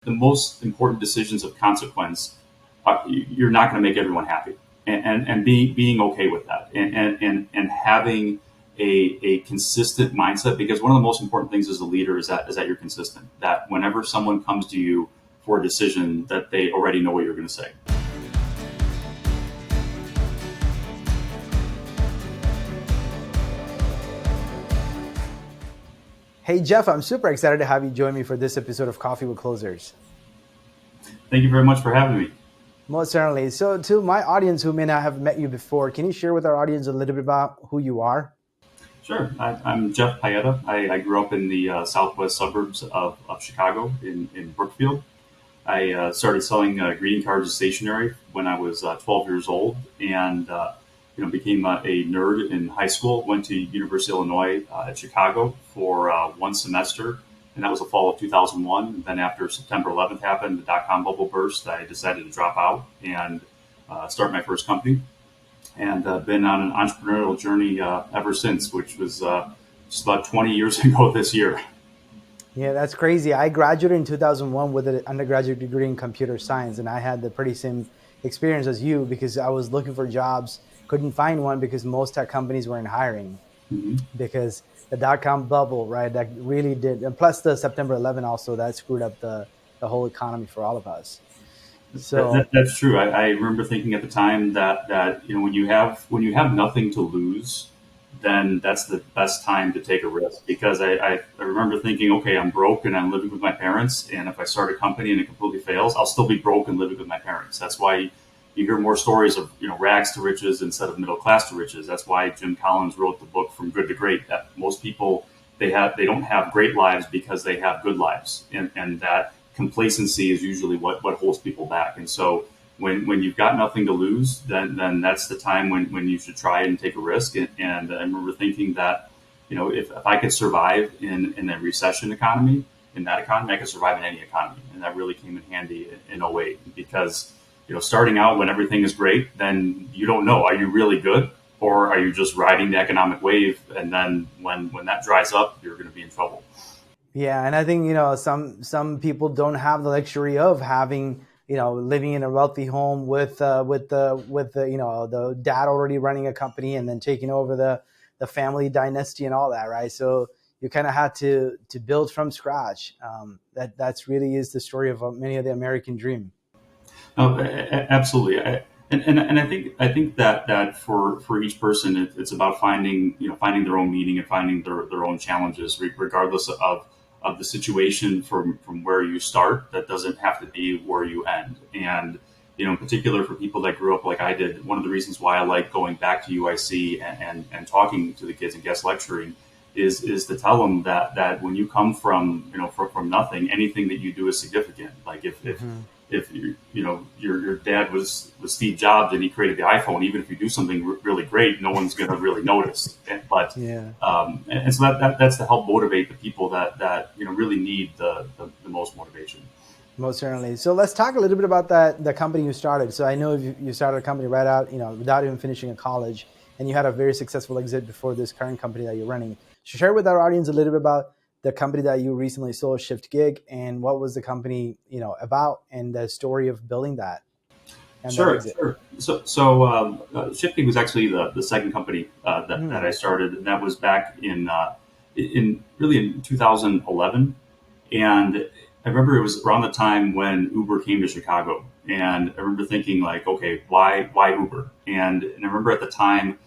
the most important decisions of consequence, you're not going to make everyone happy, and being okay with that, and having a consistent mindset, because one of the most important things as a leader is that you're consistent. That whenever someone comes to you for a decision, that they already know what you're going to say. Hey, Jeff, I'm super excited to have you join me for this episode of Coffee with Closers. Thank you very much for having me. Most certainly. So to my audience who may not have met you before, can you share with our audience a little bit about who you are? Sure. I'm Jeff Pieta. I grew up in the southwest suburbs of Chicago in Brookfield. I started selling greeting cards and stationery when I was 12 years old, and became a nerd in high school. Went to University of Illinois at Chicago for one semester, and that was the fall of 2001. And then after September 11th happened, the dot-com bubble burst, I decided to drop out and start my first company. And been on an entrepreneurial journey ever since, which was just about 20 years ago this year. Yeah, that's crazy. I graduated in 2001 with an undergraduate degree in computer science, and I had the pretty same experience as you because I was looking for jobs, couldn't find one because most tech companies weren't hiring Mm-hmm. because the dot-com bubble, right, that really did, and plus the September 11 also, that screwed up the whole economy for all of us. So That's true. I remember thinking at the time that when you have nothing to lose, then that's the best time to take a risk. Because I remember thinking, okay, I'm broke and I'm living with my parents, and if I start a company and it completely fails, I'll still be broke and living with my parents. That's why you hear more stories of rags to riches instead of middle class to riches. That's why Jim Collins wrote the book From Good to Great. That most people they don't have great lives because they have good lives, and that complacency is usually what holds people back. And so when you've got nothing to lose, then that's the time when you should try and take a risk. And I remember thinking that, if I could survive in a recession economy, I could survive in any economy. And that really came in handy in '08 because, starting out when everything is great, then you don't know, are you really good? Or are you just riding the economic wave? And then when that dries up, you're going to be in trouble. yeah, and I think some people don't have the luxury of having living in a wealthy home with the dad already running a company and then taking over the family dynasty and all that, right? So you kind of had to build from scratch. That's really is the story of many of the American dream. Oh, absolutely. And I think that for each person, it's about finding their own meaning and finding their own challenges, regardless of the situation from where you start. That doesn't have to be where you end. And in particular for people that grew up like I did, one of the reasons why I like going back to UIC and talking to the kids and guest lecturing is to tell them that when you come from nothing, anything that you do is significant. Like Mm-hmm. if your dad was Steve Jobs and he created the iPhone, even if you do something really great, no one's going to really notice. But Yeah. and so that's to help motivate the people that really need the most motivation. Most certainly. So let's talk a little bit about the company you started. So I know you started a company right out, without even finishing a college, and you had a very successful exit before this current company that you're running. So share with our audience a little bit about the company that you recently sold, Shiftgig, and what was the company, about, and the story of building that and that Sure, exit. sure. So Shiftgig was actually the second company that I Hmm. started, and that was back in 2011. And I remember it was around the time when Uber came to Chicago, and I remember thinking like, okay, why Uber? And I remember at the time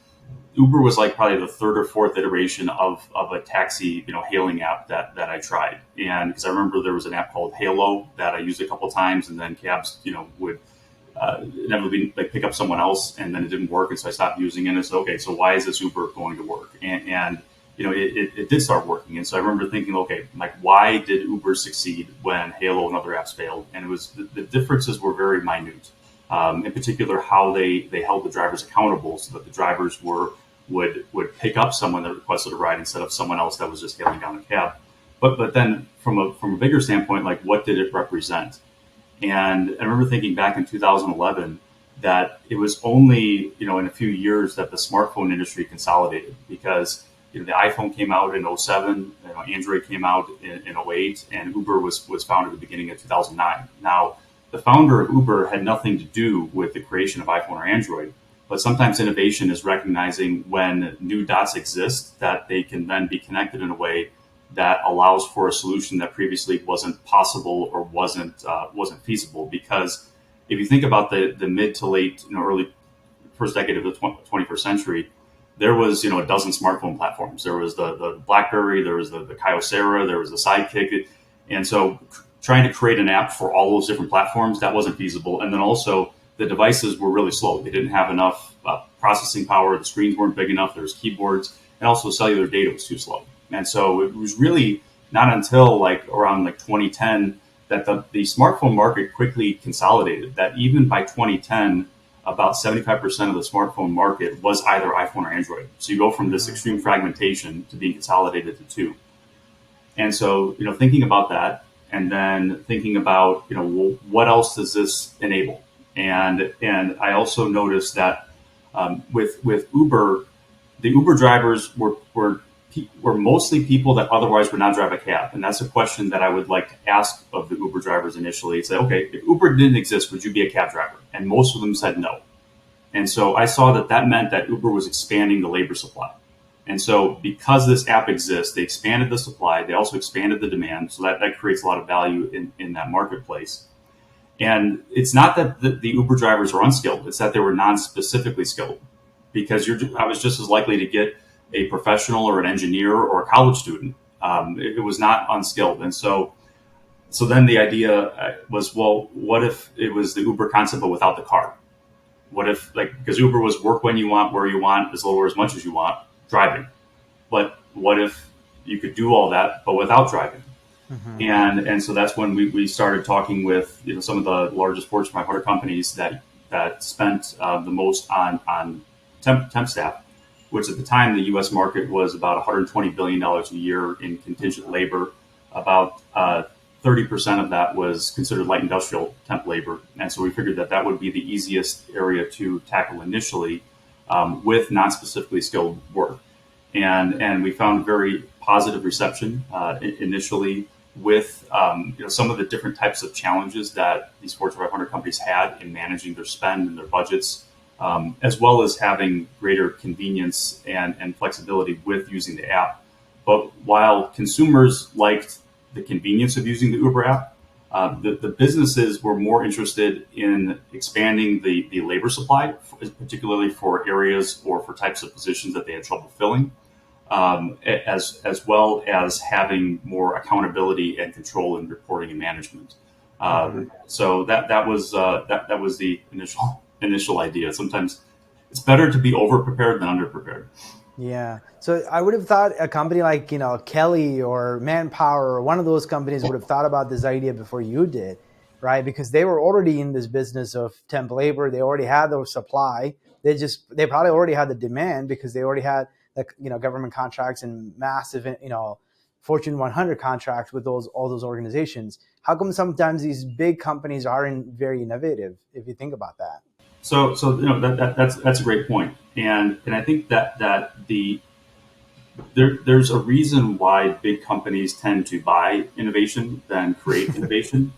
Uber was like probably the third or fourth iteration of a taxi, hailing app that I tried. And because I remember there was an app called Halo that I used a couple times, and then cabs, would inevitably like pick up someone else, and then it didn't work, and so I stopped using it. And I said, okay, so why is this Uber going to work? And it did start working. And so I remember thinking, okay, like why did Uber succeed when Halo and other apps failed? And it was the differences were very minute. In particular, how they held the drivers accountable, so that the drivers would pick up someone that requested a ride instead of someone else that was just hailing down a cab. But then from a bigger standpoint, like what did it represent? And I remember thinking back in 2011 that it was only in a few years that the smartphone industry consolidated, because the iPhone came out in '07, Android came out in '08, and Uber was founded at the beginning of 2009. Now, the founder of Uber had nothing to do with the creation of iPhone or Android, but sometimes innovation is recognizing when new dots exist that they can then be connected in a way that allows for a solution that previously wasn't possible or wasn't feasible. Because if you think about the mid to late, early first decade of the 21st century, there was a dozen smartphone platforms. There was the BlackBerry, there was the Kyocera, there was the Sidekick, and so trying to create an app for all those different platforms, that wasn't feasible. And then also the devices were really slow. They didn't have enough processing power. The screens weren't big enough. There was keyboards, and also cellular data was too slow. And so it was really not until around 2010 that the smartphone market quickly consolidated. That even by 2010, about 75% of the smartphone market was either iPhone or Android. So you go from this extreme fragmentation to being consolidated to two. And so, thinking about that, and then thinking about, well, what else does this enable? And I also noticed that with Uber, the Uber drivers were mostly people that otherwise would not drive a cab. And that's a question that I would like to ask of the Uber drivers initially. Say, okay, if Uber didn't exist, would you be a cab driver? And most of them said no. And so I saw that meant that Uber was expanding the labor supply. And so because this app exists, they expanded the supply. They also expanded the demand. So that creates a lot of value in that marketplace. And it's not that the Uber drivers are unskilled. It's that they were non-specifically skilled, because I was just as likely to get a professional or an engineer or a college student. It was not unskilled. And so then the idea was, well, what if it was the Uber concept but without the car? What if, because Uber was work when you want, where you want, as little or as much as you want, driving. But what if you could do all that but without driving? Mm-hmm. And so that's when we started talking with some of the largest Fortune 500 companies that spent the most on temp staff, which at the time the U.S. market was about $120 billion a year in contingent labor. About 30% of that was considered light industrial temp labor. And so we figured that would be the easiest area to tackle initially with non-specifically skilled work. And we found very positive reception initially with some of the different types of challenges that these Fortune 500 companies had in managing their spend and their budgets, as well as having greater convenience and flexibility with using the app. But while consumers liked the convenience of using the Uber app, the businesses were more interested in expanding the labor supply, particularly for areas or for types of positions that they had trouble filling, as well as having more accountability and control in reporting and management. So that was the initial idea. Sometimes it's better to be over prepared than under prepared. Yeah. So I would have thought a company like, Kelly or Manpower or one of those companies would have thought about this idea before you did, right? Because they were already in this business of temp labor. They already had the supply. They probably already had the demand because they already had government contracts and massive, Fortune 100 contracts with all those organizations. How come sometimes these big companies aren't very innovative, if you think about that? So that's a great point, and I think that there's a reason why big companies tend to buy innovation than create innovation.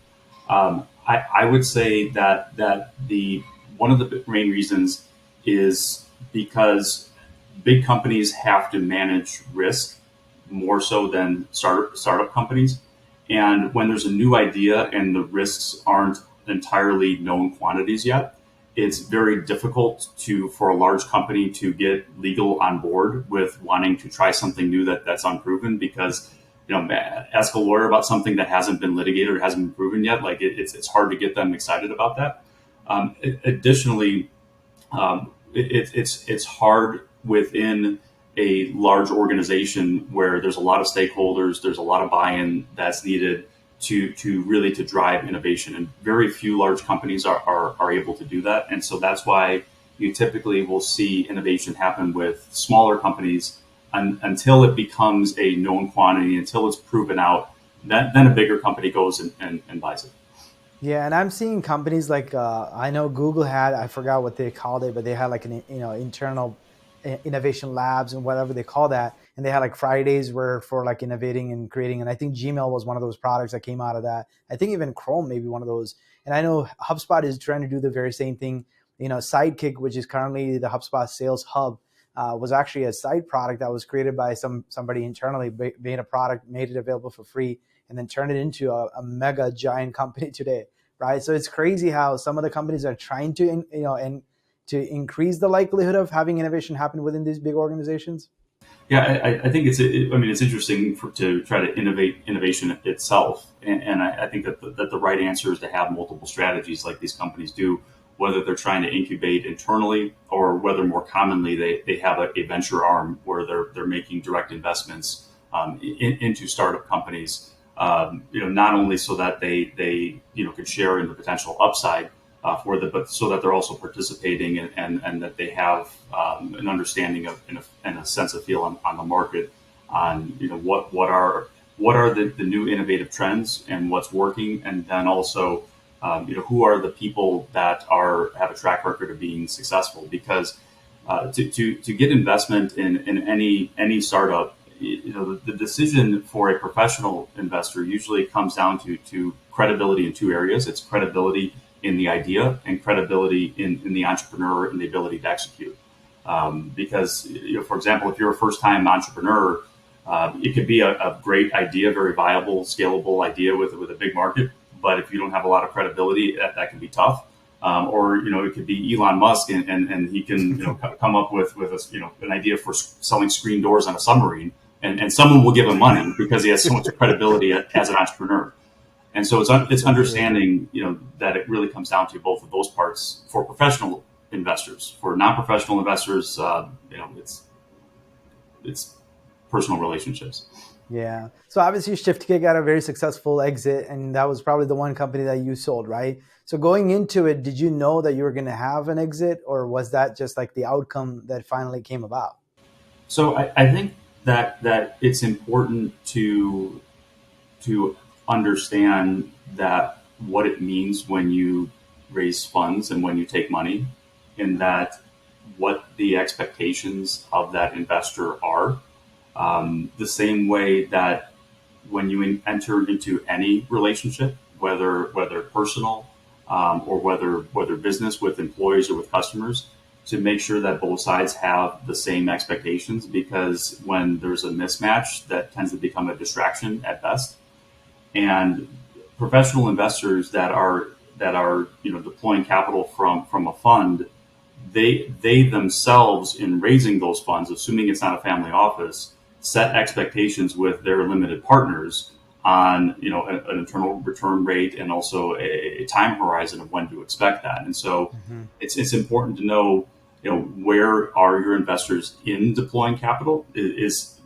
I would say that the one of the main reasons is because big companies have to manage risk more so than startup companies, and when there's a new idea and the risks aren't entirely known quantities yet, it's very difficult for a large company to get legal on board with wanting to try something new that's unproven, because ask a lawyer about something that hasn't been litigated or hasn't been proven yet. It's hard to get them excited about that. Additionally, it's hard within a large organization where there's a lot of stakeholders, there's a lot of buy-in that's needed to really drive innovation, and very few large companies are able to do that. And so that's why you typically will see innovation happen with smaller companies until it becomes a known quantity, until it's proven out. Then a bigger company goes and buys it. Yeah, and I'm seeing companies like I know Google had, I forgot what they called it, but they had like an internal innovation labs and whatever they call that. and they had like Fridays were for like innovating and creating. And I think Gmail was one of those products that came out of that. I think even Chrome maybe one of those. And I know HubSpot is trying to do the very same thing. Sidekick, which is currently the HubSpot sales hub, was actually a side product that was created by somebody internally, made a product, made it available for free, and then turned it into a mega giant company today, right? So it's crazy how some of the companies are trying to, and to increase the likelihood of having innovation happen within these big organizations. Yeah, I think it's interesting to try to innovate innovation itself, and I think that the right answer is to have multiple strategies like these companies do, whether they're trying to incubate internally or whether more commonly they have a venture arm where they're making direct investments into startup companies. Not only so that they could share in the potential upside but so that they're also participating and that they have an understanding of and a sense of feel on the market on what are the new innovative trends and what's working, and then also who are the people that have a track record of being successful, because to get investment in any startup, the decision for a professional investor usually comes down to credibility in two areas. It's credibility in the idea and credibility in the entrepreneur and the ability to execute. Because, for example, if you're a first-time entrepreneur, it could be a great idea, very viable, scalable idea with a big market. But if you don't have a lot of credibility, that can be tough. Or it could be Elon Musk, and he can come up with an idea for selling screen doors on a submarine, and someone will give him money because he has so much credibility as an entrepreneur. And so it's understanding, that it really comes down to both of those parts for professional investors. For non-professional investors, it's personal relationships. Yeah. So obviously Shiftgig got a very successful exit, and that was probably the one company that you sold, right? So going into it, did you know that you were going to have an exit, or was that just like the outcome that finally came about? So I think that it's important to understand that what it means when you raise funds and when you take money, and that what the expectations of that investor are. The same way that when you enter into any relationship, whether personal or whether business with employees or with customers, to make sure that both sides have the same expectations, because when there's a mismatch, that tends to become a distraction at best. And professional investors that are deploying capital from a fund, they themselves, in raising those funds, assuming it's not a family office, set expectations with their limited partners on an internal return rate and also a time horizon of when to expect that. And so it's important to know where are your investors in deploying capital.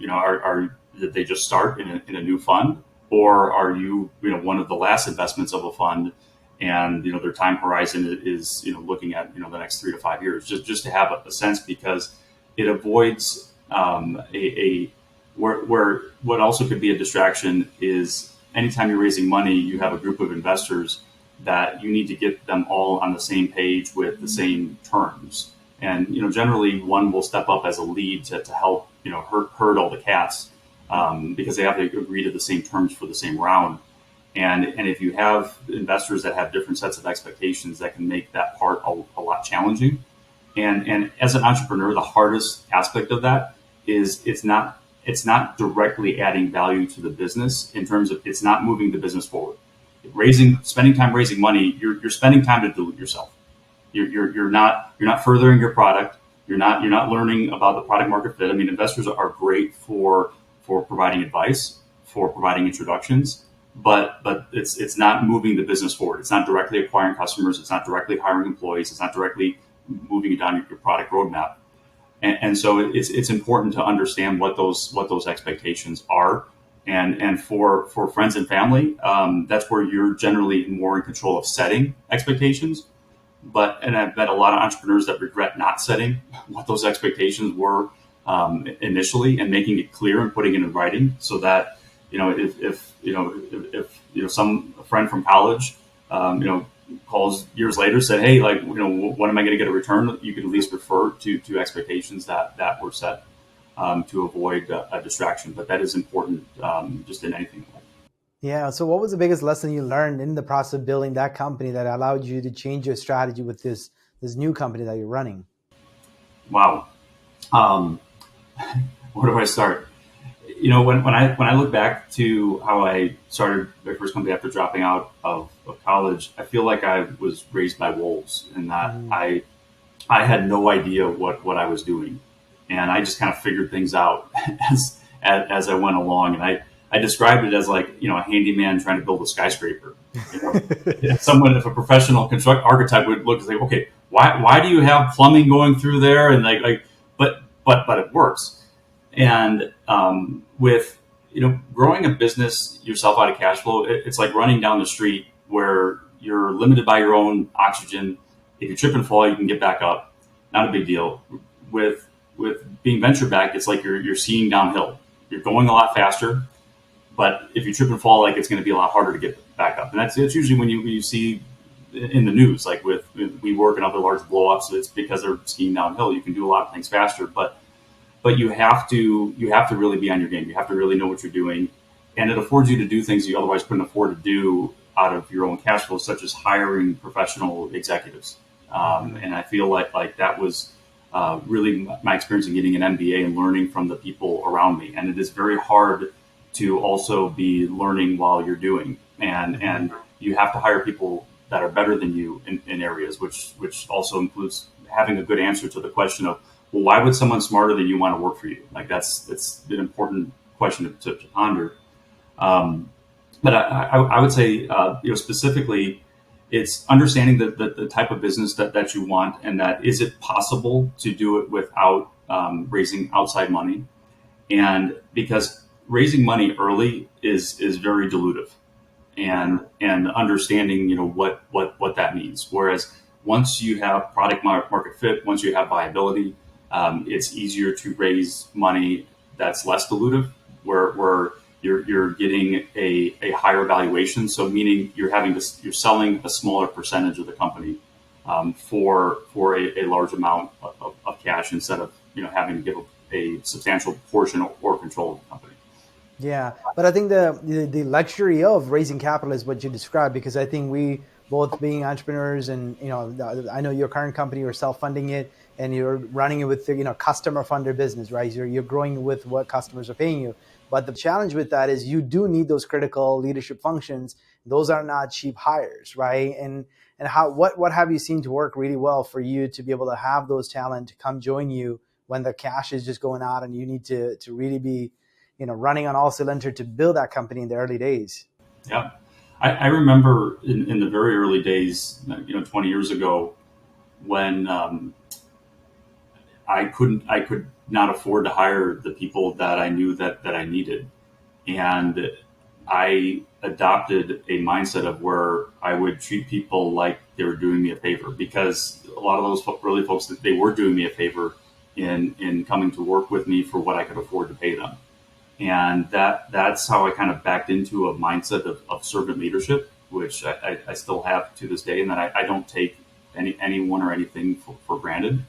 Are did they just start in a new fund, or are you one of the last investments of a fund, and their time horizon is looking at the next 3 to 5 years, just to have a sense, because it avoids where what also could be a distraction is anytime you're raising money, you have a group of investors that you need to get them all on the same page with the same terms. And generally one will step up as a lead to help herd all the cats, because they have to agree to the same terms for the same round. And if you have investors that have different sets of expectations, that can make that part a lot challenging. And as an entrepreneur, the hardest aspect of that is it's not directly adding value to the business, in terms of it's not moving the business forward. Spending time raising money, you're spending time to dilute yourself. You're not furthering your product. You're not learning about the product market fit. I mean, investors are great for providing advice, for providing introductions, but it's not moving the business forward. It's not directly acquiring customers. It's not directly hiring employees. It's not directly moving you down your product roadmap. And so it's important to understand what those expectations are. And for friends and family, that's where you're generally more in control of setting expectations. And I've met a lot of entrepreneurs that regret not setting what those expectations were initially, and making it clear and putting it in writing, so that if some friend from college calls years later, said, hey, when am I going to get a return? You can at least refer to expectations that were set. to avoid a distraction. But that is important just in anything. Yeah. So what was the biggest lesson you learned in the process of building that company that allowed you to change your strategy with this new company that you're running? Wow. Um, where do I start? When I look back to how I started my first company after dropping out of college, I feel like I was raised by wolves, and that Mm-hmm. I had no idea what I was doing, and I just kind of figured things out as I went along. And I described it as like a handyman trying to build a skyscraper. You know, if a professional construct architect would look and say, okay, why do you have plumbing going through there? And but it works. And with growing a business yourself out of cash flow, it's like running down the street where you're limited by your own oxygen. If you trip and fall, you can get back up. Not a big deal. With being venture backed, it's like you're seeing downhill. You're going a lot faster, but if you trip and fall, like it's going to be a lot harder to get back up. And that's usually when you see in the news, like with WeWork and other large blowups, it's because they're skiing downhill. You can do a lot of things faster, but you have to really be on your game. You have to really know what you're doing, and it affords you to do things you otherwise couldn't afford to do out of your own cash flow, such as hiring professional executives. And I feel like that was really my experience in getting an MBA and learning from the people around me. And it is very hard to also be learning while you're doing, and you have to hire people that are better than you in areas, which also includes having a good answer to the question of, well, why would someone smarter than you want to work for you? Like it's an important question to ponder. But I would say, specifically, it's understanding the type of business that you want, and that is it possible to do it without raising outside money, and because raising money early is very dilutive, and understanding what that means. Whereas once you have product market fit, once you have viability, it's easier to raise money that's less dilutive, where you're getting a higher valuation. So meaning you're selling a smaller percentage of the company for a large amount of cash, instead of having to give a substantial portion or control of the company. Yeah, but I think the luxury of raising capital is what you described, because I think we both being entrepreneurs, and I know your current company, you're self-funding it and you're running it with customer funded business, right? You're growing with what customers are paying you. But the challenge with that is you do need those critical leadership functions. Those are not cheap hires, right? And what have you seen to work really well for you to be able to have those talent to come join you when the cash is just going out and you need to really be running on all cylinder to build that company in the early days? Yeah. I remember in the very early days, 20 years ago, when I could not afford to hire the people that I knew that I needed. And I adopted a mindset of where I would treat people like they were doing me a favor, because a lot of those early folks, that they were doing me a favor in coming to work with me for what I could afford to pay them. And that's how I kind of backed into a mindset of servant leadership, which I still have to this day, and that I don't take anyone or anything for granted.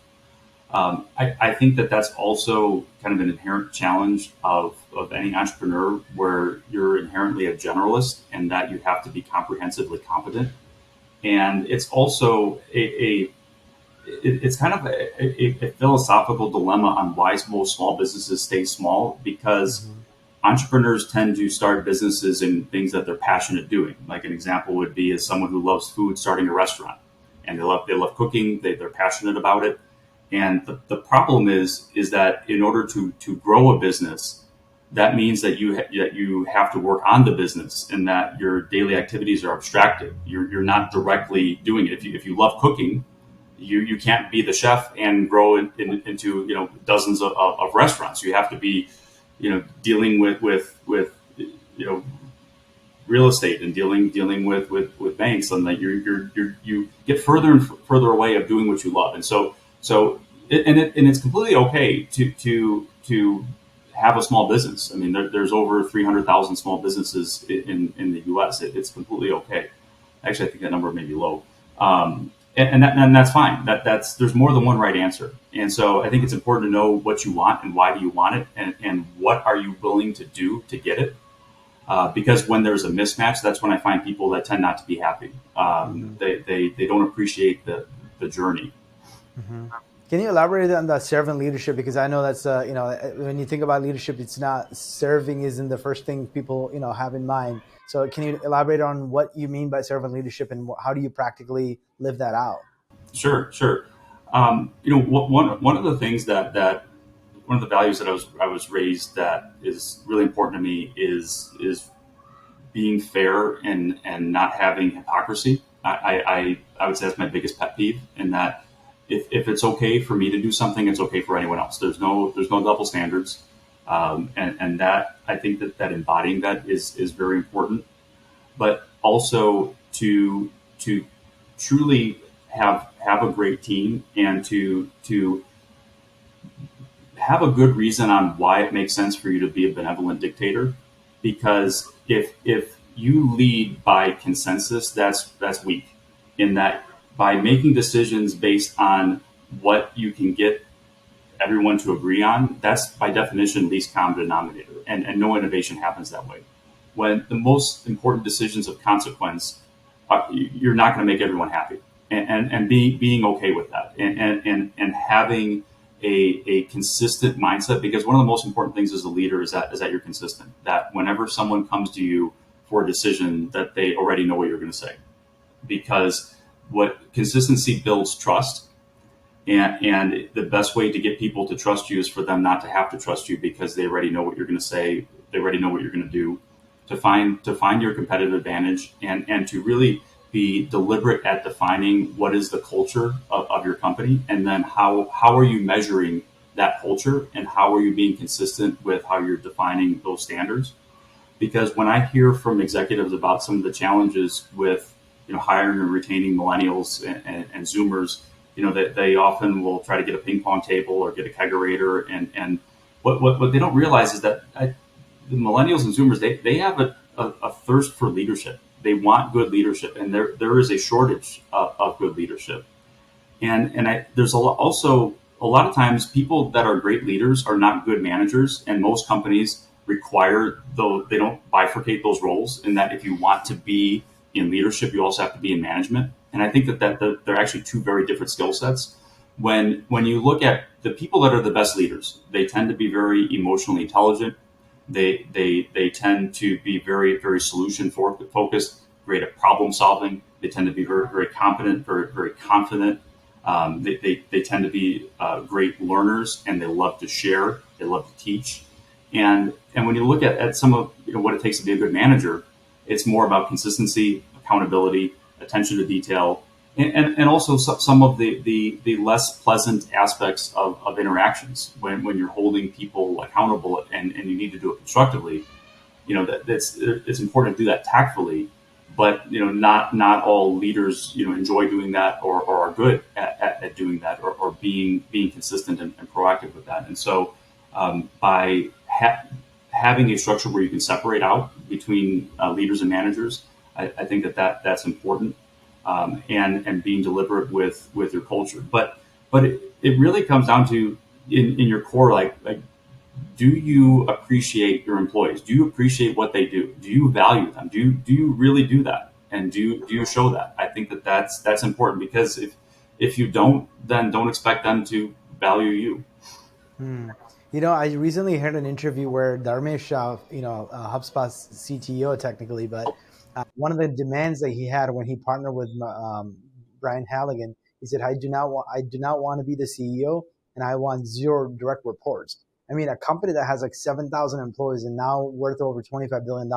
I think that's also kind of an inherent challenge of any entrepreneur, where you're inherently a generalist and that you have to be comprehensively competent. And it's also it's kind of a philosophical dilemma on why most small businesses stay small, because Mm-hmm. entrepreneurs tend to start businesses in things that they're passionate doing. Like an example would be as someone who loves food starting a restaurant, and they love cooking, they're passionate about it. And the problem is that in order to grow a business, that means that you have to work on the business, and that your daily activities are abstracted. You're not directly doing it. If you love cooking, you can't be the chef and grow into dozens of restaurants. You have to be dealing with real estate, and dealing with banks, and that you get further and further away of doing what you love. And it's completely okay to have a small business. I mean, there's over 300,000 small businesses in the U.S. It's completely okay. Actually, I think that number may be low. and that's fine. That's there's more than one right answer. And so I think it's important to know what you want and why do you want it, and what are you willing to do to get it. Because when there's a mismatch, that's when I find people that tend not to be happy. Mm-hmm. They don't appreciate the journey. Mm-hmm. Can you elaborate on the servant leadership? Because I know that's when you think about leadership, it's not serving isn't the first thing people have in mind. So can you elaborate on what you mean by servant leadership and how do you practically live that out? Sure, sure. One of the things that one of the values that I was raised that is really important to me is being fair and not having hypocrisy. I would say that's my biggest pet peeve. In that, if it's okay for me to do something, it's okay for anyone else. There's no double standards, and that I think that embodying that is very important. But also to truly have a great team and to have a good reason on why it makes sense for you to be a benevolent dictator. Because if you lead by consensus, that's weak. In that, by making decisions based on what you can get everyone to agree on, that's by definition least common denominator, and no innovation happens that way. When the most important decisions of consequence, you're not going to make everyone happy, and being okay with that, and having a consistent mindset. Because one of the most important things as a leader is that you're consistent. That whenever someone comes to you for a decision, that they already know what you're going to say. Because what consistency builds trust, and the best way to get people to trust you is for them not to have to trust you, because they already know what you're going to say. They already know what you're going to do. To find your competitive advantage, and to really be deliberate at defining what is the culture of your company, and then how are you measuring that culture, and how are you being consistent with how you're defining those standards. Because when I hear from executives about some of the challenges with hiring and retaining millennials and Zoomers, that they often will try to get a ping pong table or get a kegerator, and what they don't realize is that the millennials and Zoomers, they have a thirst for leadership. They want good leadership, and there is a shortage of good leadership. There's also a lot of times people that are great leaders are not good managers, and most companies require, though they don't bifurcate those roles, in that if you want to be in leadership, you also have to be in management. And I think that they're actually two very different skill sets. When you look at the people that are the best leaders, they tend to be very emotionally intelligent. They tend to be very very solution focused, great at problem solving. They tend to be very very competent, very very confident. They tend to be great learners, and they love to share. They love to teach. And when you look at some of what it takes to be a good manager, it's more about consistency, accountability, attention to detail, and also some of the less pleasant aspects of interactions when you're holding people accountable, and you need to do it constructively. It's important to do that tactfully, but not all leaders enjoy doing that, or are good at doing that, or being consistent and proactive with that. And so by having a structure where you can separate out between leaders and managers, I think that's important, and being deliberate with your culture. But it really comes down to in your core, like do you appreciate your employees? Do you appreciate what they do? Do you value them? Do you really do that? And do you show that? I think that's important, because if you don't, then don't expect them to value you. Hmm. I recently heard an interview where Dharmesh, HubSpot's CTO technically, but one of the demands that he had when he partnered with Brian Halligan, he said, I do not want to be the CEO, and I want zero direct reports. I mean, a company that has like 7,000 employees and now worth over $25 billion,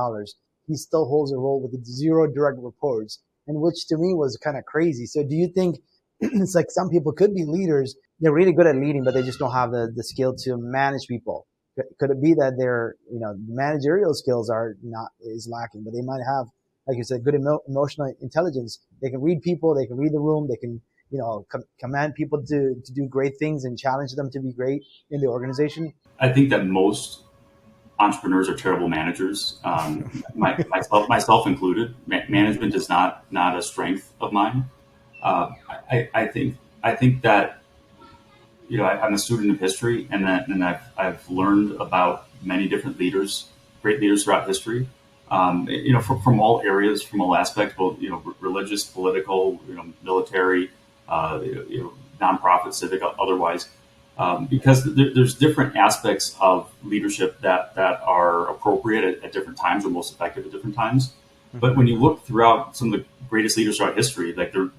he still holds a role with zero direct reports, and which to me was kind of crazy. So do you think it's like some people could be leaders, they're really good at leading, but they just don't have the skill to manage people? Could it be that their managerial skills are not is lacking, but they might have, like you said, good emotional intelligence? They can read people, they can read the room, they can command people to do great things and challenge them to be great in the organization. I think that most entrepreneurs are terrible managers, myself included. Management is not a strength of mine. I think that I'm a student of history, and I've learned about many different leaders, great leaders throughout history. From all areas, from all aspects, both religious, political, military, nonprofit, civic, otherwise, because there's different aspects of leadership that are appropriate at different times or most effective at different times. But when you look throughout some of the greatest leaders throughout history, like they're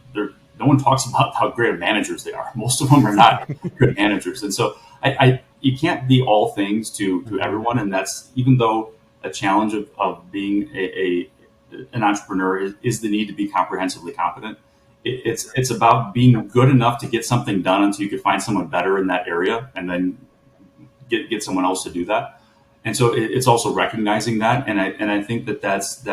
no one talks about how great of managers they are. Most of them are not good managers, and so you can't be all things to everyone, and that's even though a challenge of being an entrepreneur is the need to be comprehensively competent. It's about being good enough to get something done until you could find someone better in that area, and then get someone else to do that. And so it's also recognizing that, and I think that's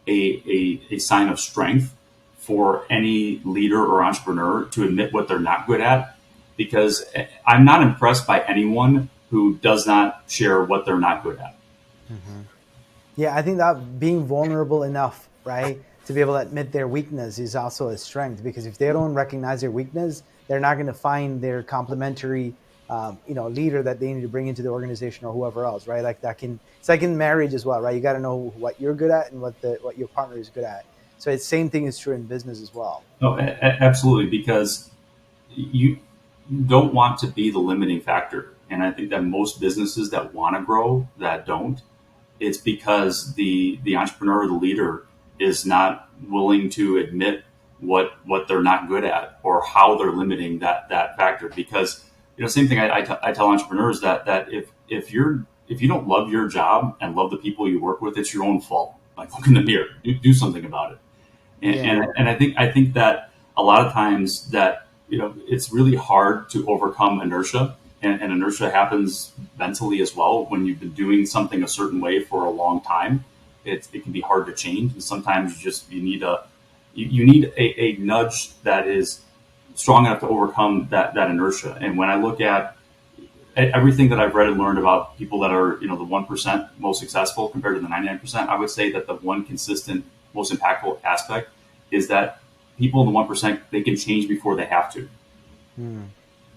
a sign of strength for any leader or entrepreneur to admit what they're not good at, because I'm not impressed by anyone who does not share what they're not good at. Mm-hmm. Yeah, I think that being vulnerable enough, right, to be able to admit their weakness is also a strength, because if they don't recognize their weakness, they're not going to find their complementary, leader that they need to bring into the organization or whoever else, right? Like it's like in marriage as well, right? You got to know what you're good at and what your partner is good at. So it's same thing is true in business as well. No, absolutely, because you don't want to be the limiting factor. And I think that most businesses that want to grow that don't, it's because the entrepreneur or the leader is not willing to admit what they're not good at or how they're limiting that factor. Because same thing I tell entrepreneurs that if you don't love your job and love the people you work with, it's your own fault. Like, look in the mirror, do something about it. And I think that a lot of times that it's really hard to overcome inertia, and inertia happens mentally as well. When you've been doing something a certain way for a long time, it can be hard to change, and sometimes you need a nudge that is strong enough to overcome that inertia. And when I look at everything that I've read and learned about people that are the 1% most successful compared to the 99%, I would say that the one consistent, most impactful aspect is that people in the 1%, they can change before they have to.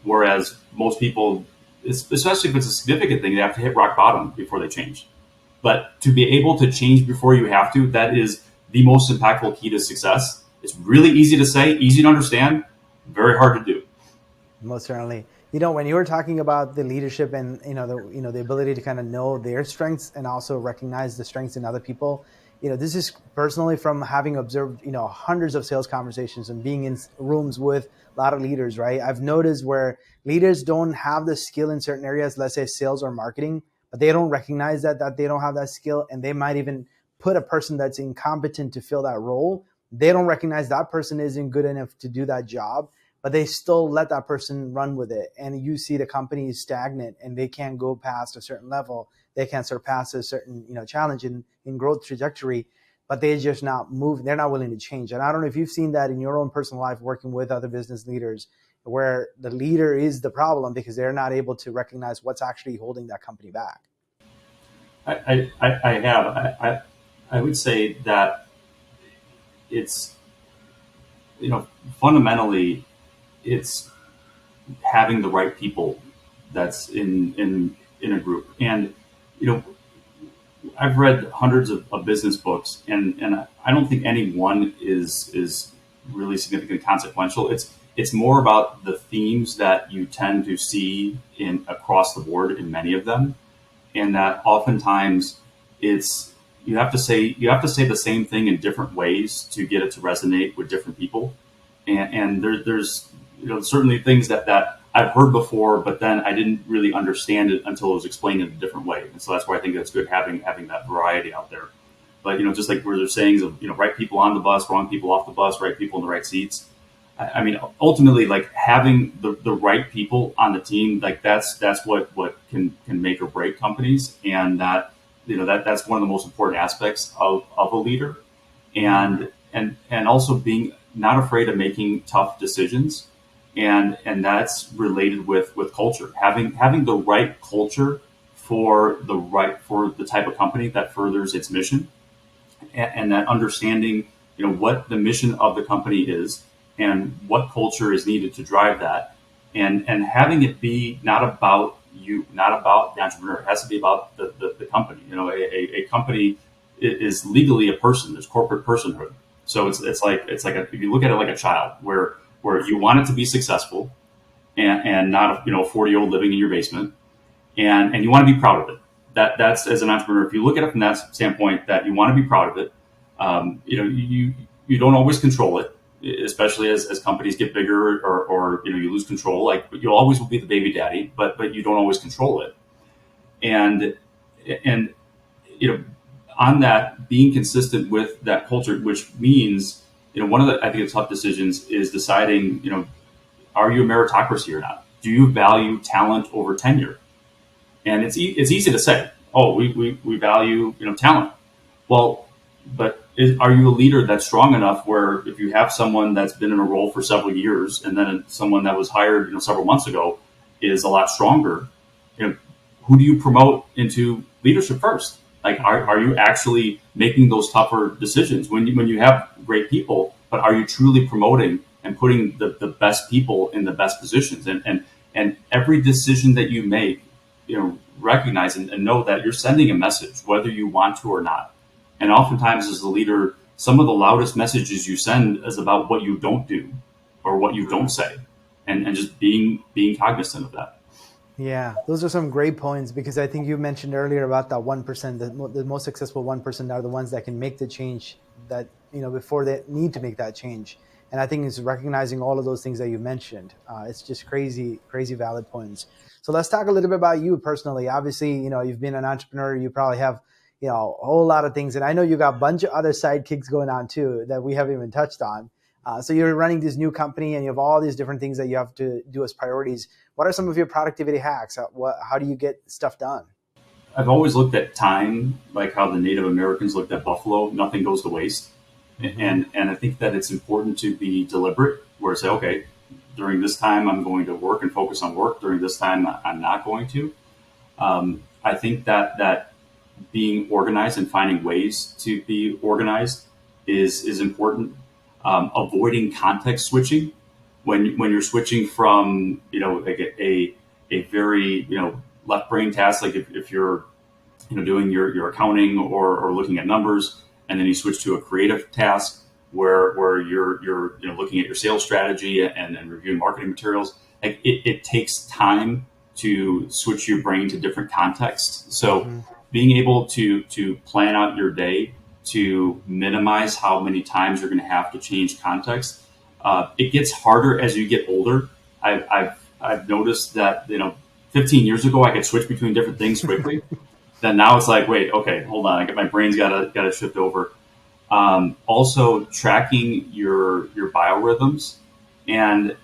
Whereas most people, especially if it's a significant thing, they have to hit rock bottom before they change. But to be able to change before you have to, that is the most impactful key to success. It's really easy to say, easy to understand, very hard to do. Most certainly. When you were talking about the leadership and the ability to kind of know their strengths and also recognize the strengths in other people, this is personally from having observed hundreds of sales conversations and being in rooms with a lot of leaders, right? I've noticed where leaders don't have the skill in certain areas, let's say sales or marketing, but they don't recognize that they don't have that skill, and they might even put a person that's incompetent to fill that role. They don't recognize that person isn't good enough to do that job, but they still let that person run with it. And you see the company is stagnant and they can't go past a certain level. They can't surpass a certain, challenge in growth trajectory, but they're just not moving. They're not willing to change. And I don't know if you've seen that in your own personal life, working with other business leaders, where the leader is the problem because they're not able to recognize what's actually holding that company back. I have. I would say that it's, fundamentally, it's having the right people that's in a group. And I've read hundreds of business books, and I don't think any one is really significantly consequential. It's more about the themes that you tend to see in across the board in many of them, and that oftentimes it's you have to say the same thing in different ways to get it to resonate with different people. And there's certainly things that I've heard before, but then I didn't really understand it until it was explained in a different way. And so that's why I think that's good having that variety out there. But just like where there's sayings of right people on the bus, wrong people off the bus, right people in the right seats. I mean, ultimately, like having the right people on the team, like that's what can make or break companies, and that's one of the most important aspects of a leader, and also being not afraid of making tough decisions. And that's related with culture. Having the right culture for the type of company that furthers its mission, and that understanding, what the mission of the company is, and what culture is needed to drive that, and having it be not about you, not about the entrepreneur. It has to be about the company. A company is legally a person. There's corporate personhood. So it's like if you look at it like a child, where you want it to be successful, and not a 40-year-old living in your basement, and you want to be proud of it. That's as an entrepreneur, if you look at it from that standpoint, that you want to be proud of it. You don't always control it, especially as companies get bigger, or you lose control. Like, you always will be the baby daddy, but you don't always control it. And you know on that, being consistent with that culture, which means, one of the, I think, the tough decisions is deciding, are you a meritocracy or not? Do you value talent over tenure? And it's easy to say, oh, we value talent. Well, but are you a leader that's strong enough where if you have someone that's been in a role for several years, and then someone that was hired several months ago is a lot stronger, who do you promote into leadership first? Like, are you actually making those tougher decisions when you have great people, but are you truly promoting and putting the best people in the best positions? And every decision that you make, recognize and know that you're sending a message, whether you want to or not. And oftentimes, as a leader, some of the loudest messages you send is about what you don't do or what you don't say, and just being cognizant of that. Yeah, those are some great points, because I think you mentioned earlier about that 1%, the most successful 1% are the ones that can make the change that, before they need to make that change. And I think it's recognizing all of those things that you mentioned. It's just crazy, crazy valid points. So let's talk a little bit about you personally. Obviously, you've been an entrepreneur. You probably have, a whole lot of things. And I know you got a bunch of other sidekicks going on too that we haven't even touched on. So you're running this new company and you have all these different things that you have to do as priorities. What are some of your productivity hacks? How do you get stuff done? I've always looked at time like how the Native Americans looked at buffalo. Nothing goes to waste. And I think that it's important to be deliberate, where it's, okay, during this time I'm going to work and focus on work. During this time I'm not going to. I think that being organized and finding ways to be organized is important. Avoiding context switching when you're switching from like a very left brain task, like if you're doing your accounting or looking at numbers, and then you switch to a creative task where you're looking at your sales strategy and reviewing marketing materials. Like, it takes time to switch your brain to different contexts. So being able to plan out your day to minimize how many times you're going to have to change context. It gets harder as you get older. I've noticed that 15 years ago I could switch between different things quickly. Then now it's like, wait, okay, hold on, my brain's got to shift over. Also, tracking your biorhythms, and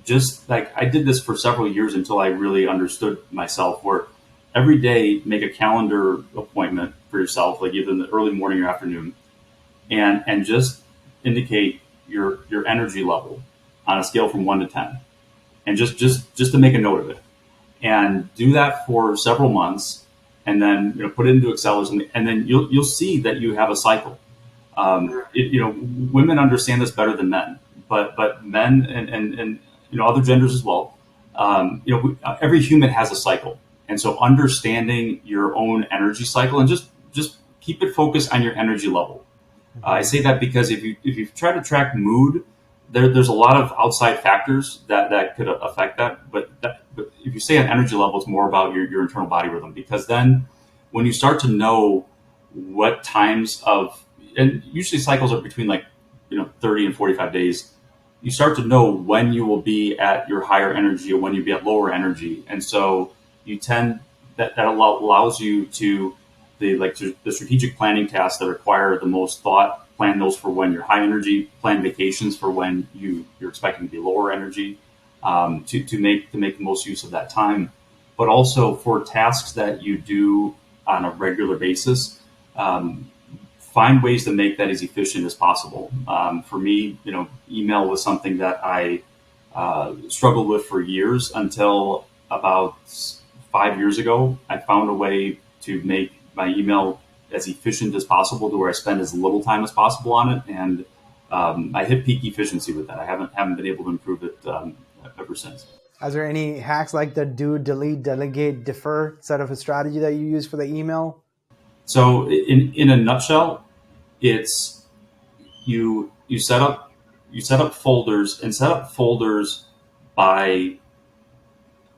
just like, I did this for several years until I really understood myself, where every day make a calendar appointment for yourself, like either in the early morning or afternoon, and just indicate your energy level on a scale from 1 to 10, and just to make a note of it, and do that for several months, and then put it into Excel or something, and then you'll see that you have a cycle. Women understand this better than men, but men and other genders as well. Every human has a cycle. And so understanding your own energy cycle, and just keep it focused on your energy level. I say that because if you try to track mood, there's a lot of outside factors that could affect that. But if you say an energy level, it's more about your internal body rhythm, because then when you start to know what times and usually cycles are between 30 and 45 days, you start to know when you will be at your higher energy or when you'll be at lower energy. And so you tend that allows you to the strategic planning tasks that require the most thought. Plan those for when you're high energy. Plan vacations for when you're expecting to be lower energy. To make the most use of that time, but also for tasks that you do on a regular basis. Find ways to make that as efficient as possible. For me, email was something that I struggled with for years, until about 5 years ago. I found a way to make my email as efficient as possible, to where I spend as little time as possible on it. And I hit peak efficiency with that. I haven't been able to improve it ever since. Is there any hacks like the do, delete, delegate, defer set of a strategy that you use for the email? So in a nutshell, it's you set up folders and set up folders by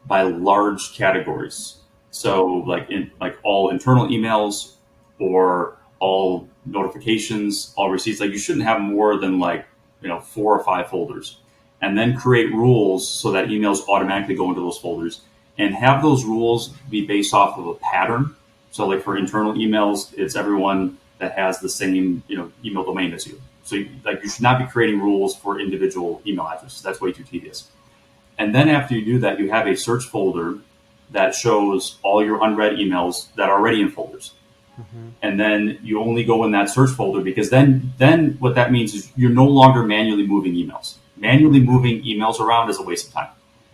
large categories. So like all internal emails or all notifications, all receipts. Like you shouldn't have more than 4 or 5 folders, and then create rules so that emails automatically go into those folders, and have those rules be based off of a pattern. So like for internal emails, it's everyone that has the same email domain as you. So you should not be creating rules for individual email addresses. That's way too tedious. And then after you do that, you have a search folder that shows all your unread emails that are already in folders. Mm-hmm. And then you only go in that search folder, because then what that means is you're no longer manually moving emails. Manually moving emails around is a waste of time.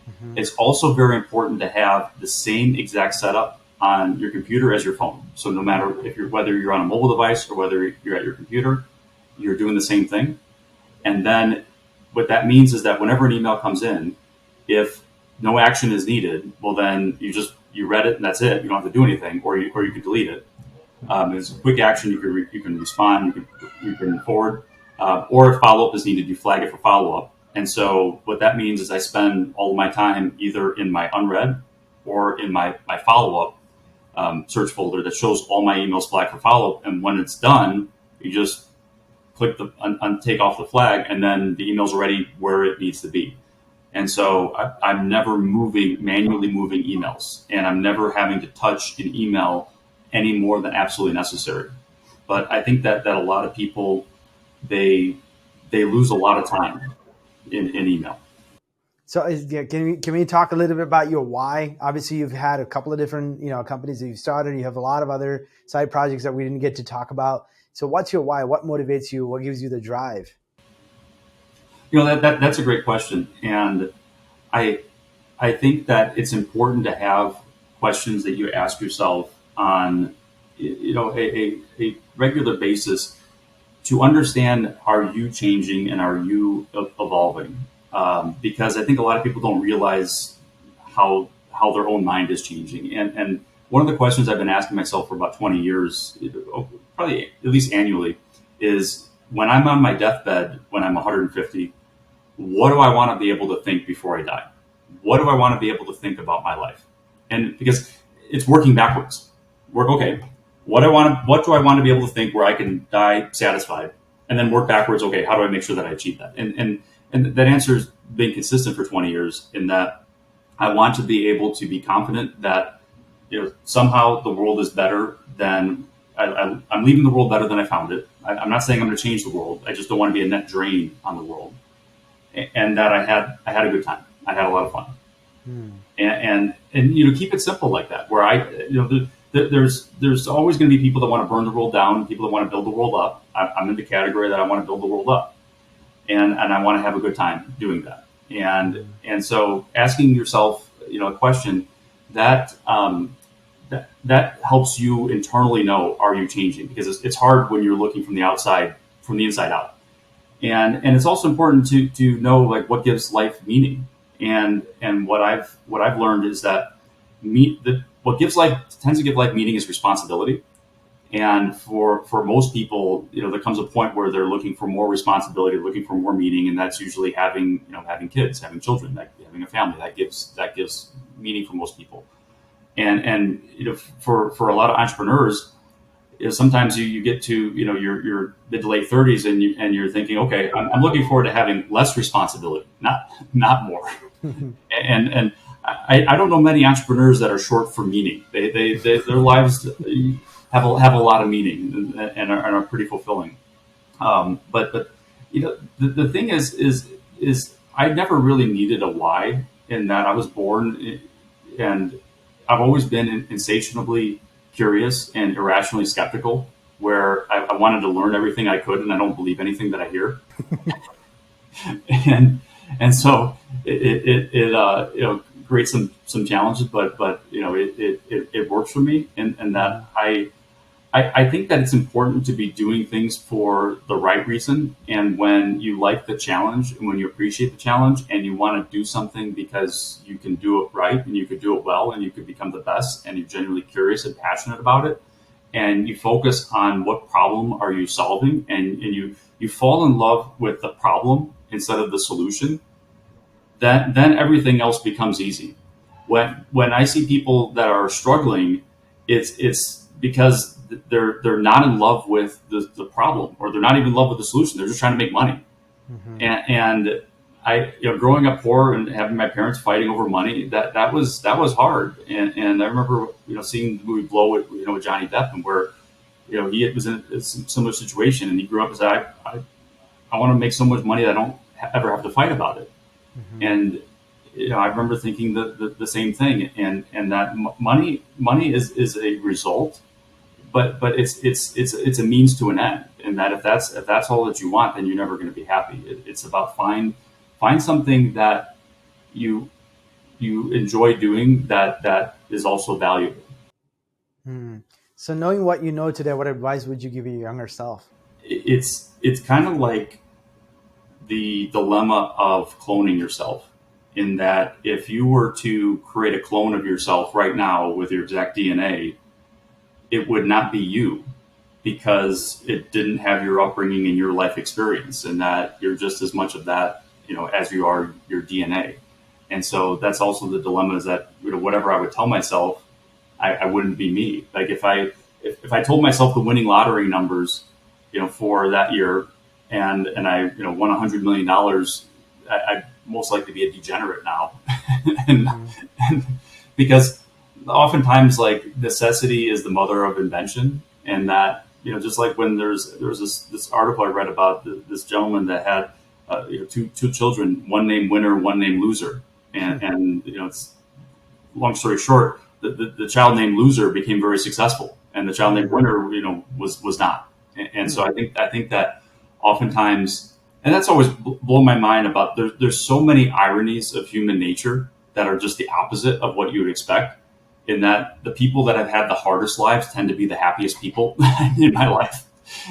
Mm-hmm. It's also very important to have the same exact setup on your computer as your phone. So no matter whether you're on a mobile device or whether you're at your computer, you're doing the same thing. And then what that means is that whenever an email comes in, if no action is needed, well, then you read it and that's it. You don't have to do anything, or you can delete it. It's a quick action. You can respond. You can forward, or if follow up is needed, you flag it for follow up. And so what that means is I spend all of my time either in my unread or in my follow up search folder that shows all my emails flagged for follow up. And when it's done, you just click take off the flag, and then the email's already where it needs to be. And so I'm never manually moving emails, and I'm never having to touch an email any more than absolutely necessary. But I think that a lot of people, they lose a lot of time in email. So can we talk a little bit about your why? Obviously, you've had a couple of different companies that you've started. You have a lot of other side projects that we didn't get to talk about. So what's your why? What motivates you? What gives you the drive? That's a great question, and I think that it's important to have questions that you ask yourself on a regular basis to understand, are you changing and are you evolving? Because I think a lot of people don't realize how their own mind is changing. And one of the questions I've been asking myself for about 20 years, probably at least annually, is when I'm on my deathbed, when I'm 150, what do I want to be able to think before I die? What do I want to be able to think about my life? And because it's working backwards. Okay, what do I want to be able to think where I can die satisfied, and then work backwards? Okay, how do I make sure that I achieve that? And that answer has been consistent for 20 years in that I want to be able to be confident that somehow the world is better than I'm leaving the world better than I found it. I'm not saying I'm going to change the world. I just don't want to be a net drain on the world. And that I had a good time. I had a lot of fun. And keep it simple like that. Where there's always going to be people that want to burn the world down, people that want to build the world up. I'm in the category that I want to build the world up, and I want to have a good time doing that. And so asking yourself a question that helps you internally know, are you changing? Because it's hard when you're looking from the inside out. And it's also important to know what gives life meaning. And what I've learned is that what tends to give life meaning is responsibility. And for most people, there comes a point where they're looking for more responsibility, looking for more meaning, and that's usually having kids, having children, having a family. That gives meaning for most people. And for a lot of entrepreneurs, sometimes you get to your mid to late 30s and you're thinking, okay, I'm looking forward to having less responsibility, not more. and I don't know many entrepreneurs that are short for meaning. Their lives have a lot of meaning and are pretty fulfilling. But the thing is I never really needed a why, in that I was born and I've always been insatiably curious and irrationally skeptical, where I wanted to learn everything I could, and I don't believe anything that I hear. and so it creates some challenges, but it works for me, and that I think that it's important to be doing things for the right reason. And when you like the challenge and when you appreciate the challenge and you want to do something because you can do it right and you could do it well and you could become the best and you're genuinely curious and passionate about it, and you focus on what problem are you solving, and you fall in love with the problem instead of the solution, then everything else becomes easy. When I see people that are struggling, it's because they're not in love with the problem, or they're not even in love with the solution. They're just trying to make money. Mm-hmm. And I, growing up poor and having my parents fighting over money, that was hard. And I remember, seeing the movie Blow with Johnny Depp, and where, he was in a similar situation, and he grew up as I want to make so much money that I don't ever have to fight about it. Mm-hmm. And I remember thinking the same thing, and that money is a result, but it's a means to an end, and that if that's all that you want, then you're never going to be happy. It's about find something that you enjoy doing that is also valuable. So knowing what you know today, what advice would you give your younger self? It's kind of like the dilemma of cloning yourself, in that if you were to create a clone of yourself right now with your exact DNA, it would not be you, because it didn't have your upbringing and your life experience, and that you're just as much of that, as you are your DNA. And so that's also the dilemma, is that, whatever I would tell myself, I wouldn't be me. Like if I told myself the winning lottery numbers, for that year, and I, won $100 million, I'd most likely be a degenerate now. and because oftentimes, like, necessity is the mother of invention, and that, just like when there was this article I read about this gentleman that had two children, one named winner, one named loser, and it's long story short, the child named loser became very successful, and the child named winner, was not. And so I think that oftentimes, and that's always blown my mind about, there's so many ironies of human nature that are just the opposite of what you would expect, in that the people that have had the hardest lives tend to be the happiest people in my life.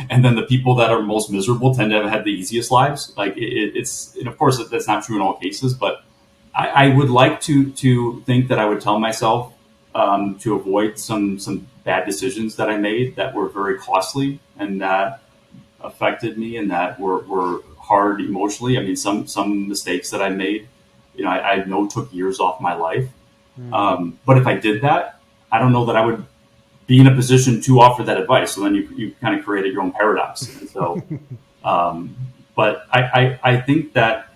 And then the people that are most miserable tend to have had the easiest lives. Like it's, and of course that's not true in all cases, but I would like to think that I would tell myself to avoid some bad decisions that I made that were very costly and that affected me and that were hard emotionally. I mean, some mistakes that I made, I know took years off my life. But if I did that, I don't know that I would be in a position to offer that advice. So then you kind of created your own paradox. And so, but I think that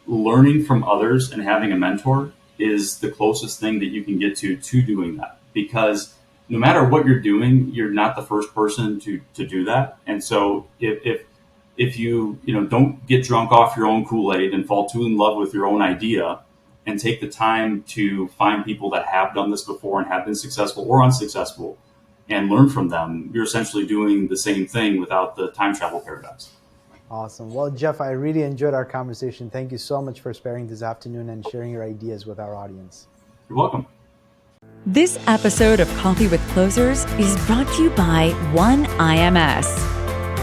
learning from others and having a mentor is the closest thing that you can get to doing that, because no matter what you're doing, you're not the first person to do that. And so if you don't get drunk off your own Kool-Aid and fall too in love with your own idea, and take the time to find people that have done this before and have been successful or unsuccessful and learn from them, you're essentially doing the same thing without the time travel paradox. Awesome. Well, Jeff, I really enjoyed our conversation. Thank you so much for sparing this afternoon and sharing your ideas with our audience. You're welcome. This episode of Coffee with Closers is brought to you by OneIMS,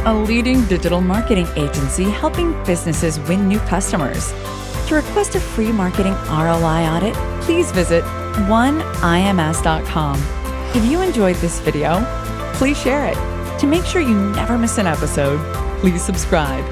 a leading digital marketing agency helping businesses win new customers. To request a free marketing ROI audit, please visit oneims.com. If you enjoyed this video, please share it. To make sure you never miss an episode, please subscribe.